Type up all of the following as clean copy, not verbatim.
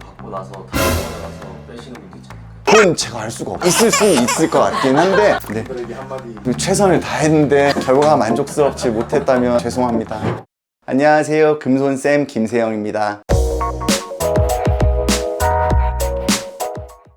받고 나서 다른 병원에 가서 빼시는 분도 있잖아요. 그건 제가 알 수가 없어요. 있을 수는 있을 것 같긴 한데 네. 그들에게 한마디. 최선을 다했는데 결과가 만족스럽지 못했다면 죄송합니다. 안녕하세요. 금손쌤 김세영입니다.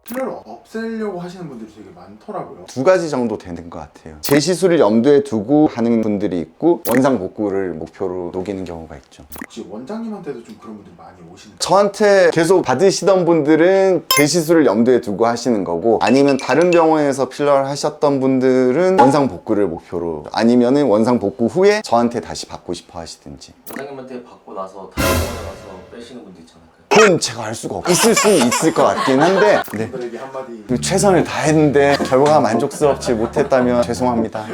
필러를 없애려고 하시는 분들이 되게 많더라고요. 두 가지 정도 되는 것 같아요. 재시술을 염두에 두고 하는 분들이 있고 원상 복구를 목표로 녹이는 경우가 있죠. 혹시 원장님한테도 좀 그런 분들이 많이 오시는 거예요? 저한테 계속 받으시던 분들은 재시술을 염두에 두고 하시는 거고, 아니면 다른 병원에서 필러를 하셨던 분들은 원상 복구를 목표로, 아니면은 원상 복구 후에 저한테 다시 받고 싶어 하시든지. 원장님한테 받고 나서 다른 병원에 가서 빼시는 분도 있잖아요. 그건 제가 알 수가 없어요. 있을 수는 있을 것 같긴 한데 네. 그들에게 한마디. 최선을 다했는데 결과가 만족스럽지 못했다면 죄송합니다.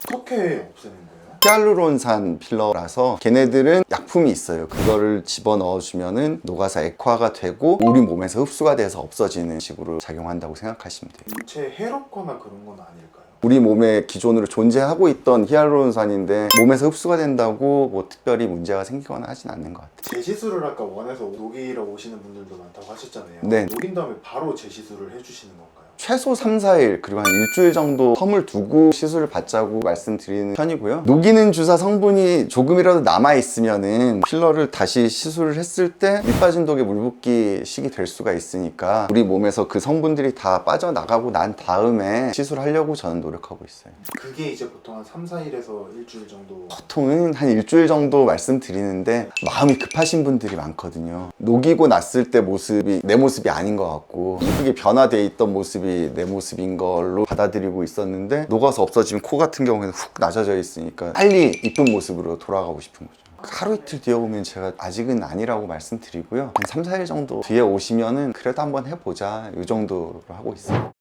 어떻게 없애는 거예요? 히알루론산 필러라서 걔네들은 약품이 있어요. 그거를 집어넣어 주면은 녹아서 액화가 되고 우리 몸에서 흡수가 돼서 없어지는 식으로 작용한다고 생각하시면 돼요. 인체에 해롭거나 그런 건 아닐까요? 우리 몸에 기존으로 존재하고 있던 히알루론산인데 몸에서 흡수가 된다고 뭐 특별히 문제가 생기거나 하진 않는 것 같아요. 재시술을 아까 원해서 녹이러 오시는 분들도 많다고 하셨잖아요. 네. 녹인 다음에 바로 재시술을 해주시는 건가요? 최소 3, 4일 그리고 한 일주일 정도 텀을 두고 시술을 받자고 말씀드리는 편이고요. 녹이는 주사 성분이 조금이라도 남아있으면은 필러를 다시 시술을 했을 때 밑 빠진 독에 물 붓기 식이 될 수가 있으니까 우리 몸에서 그 성분들이 다 빠져나가고 난 다음에 시술하려고 저는 노력하고 있어요. 그게 이제 보통 한 3, 4일에서 일주일 정도. 보통은 한 일주일 정도 말씀드리는데 마음이 급하신 분들이 많거든요. 녹이고 났을 때 모습이 내 모습이 아닌 것 같고 이쁘게 변화돼 있던 모습이 내 모습인 걸로 받아들이고 있었는데 녹아서 없어지면 코 같은 경우에는 훅 낮아져 있으니까 빨리 이쁜 모습으로 돌아가고 싶은 거죠. 하루 이틀 뒤에 오면 제가 아직은 아니라고 말씀드리고요. 한 3, 4일 정도 뒤에 오시면은 그래도 한번 해보자 이 정도로 하고 있어요.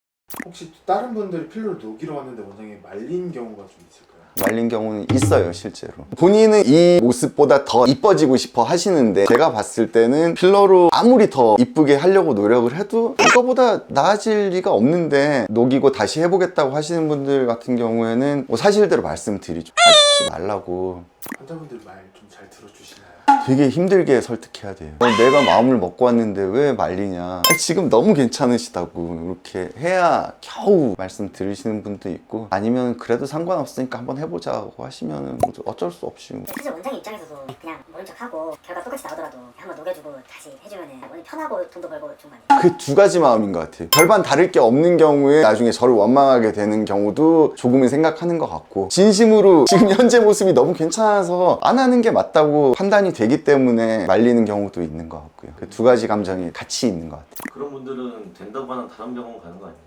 혹시 다른 분들이 필러를 녹이러 왔는데 원장님이 말린 경우가 좀 있을까요? 말린 경우는 있어요, 실제로. 본인은 이 모습보다 더 이뻐지고 싶어 하시는데 제가 봤을 때는 필러로 아무리 더 이쁘게 하려고 노력을 해도 이거보다 나아질 리가 없는데 녹이고 다시 해보겠다고 하시는 분들 같은 경우에는 뭐 사실대로 말씀드리죠. 하시지 말라고. 환자분들 말 좀 잘 들어주시나요? 되게 힘들게 설득해야 돼요. 내가 마음을 먹고 왔는데 왜 말리냐. 지금 너무 괜찮으시다고 이렇게 해야 겨우 말씀 들으시는 분도 있고, 아니면 그래도 상관없으니까 한번 해보자고 하시면 어쩔 수 없이. 사실 원장님 입장에서도 그냥 모른 척하고 결과 똑같이 나오더라도 한번 녹여주고 다시 해주면 원래 편하고 돈도 벌고 좀 많이. 그 두 가지 마음인 것 같아요. 별반 다를 게 없는 경우에 나중에 저를 원망하게 되는 경우도 조금은 생각하는 것 같고, 진심으로 지금 현재 모습이 너무 괜찮아서 안 하는 게 맞다고 판단이 되기 때문에 말리는 경우도 있는 것 같고요. 그 두 가지 감정이 같이 있는 것 같아요. 그런 분들은 된다고 하는 다른 병원 가는 거 아니에요?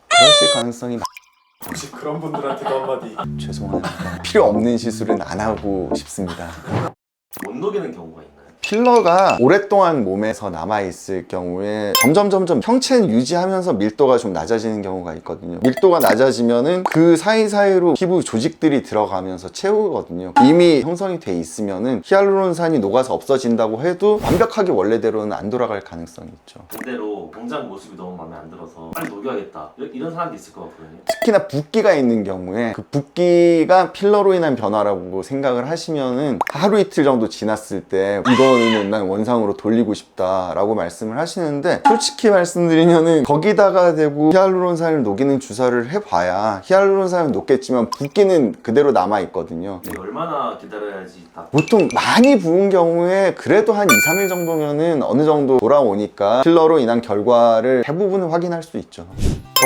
그러실 가능성이 혹시 그런 분들한테도 한마디. 죄송합니다. 필요 없는 시술은 안 하고 싶습니다. 못 녹이는 경우가 있나요? 필러가 오랫동안 몸에서 남아있을 경우에 점점 형체는 유지하면서 밀도가 좀 낮아지는 경우가 있거든요. 밀도가 낮아지면은 그 사이사이로 피부 조직들이 들어가면서 채우거든요. 이미 형성이 돼 있으면은 히알루론산이 녹아서 없어진다고 해도 완벽하게 원래대로는 안 돌아갈 가능성이 있죠. 반대로 당장 모습이 너무 마음에 안 들어서 빨리 녹여야겠다 이런 사람도 있을 것 같거든요. 특히나 붓기가 있는 경우에 그 붓기가 필러로 인한 변화라고 생각을 하시면은 하루 이틀 정도 지났을 때 이거는 난 원상으로 돌리고 싶다라고 말씀을 하시는데, 솔직히 말씀드리면은 거기다가 대고 히알루론산을 녹이는 주사를 해봐야 히알루론산은 녹겠지만 붓기는 그대로 남아있거든요. 이게 얼마나 기다려야지 다 보통 많이 부은 경우에 그래도 한 2, 3일 정도면은 어느 정도 돌아오니까 필러로 인한 결과를 대부분 확인할 수 있죠.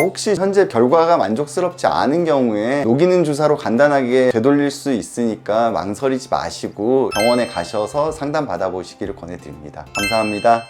혹시 현재 결과가 만족스럽지 않은 경우에 녹이는 주사로 간단하게 되돌릴 수 있으니까 망설이지 마시고 병원에 가셔서 상담 받아보시기를 권해드립니다. 감사합니다.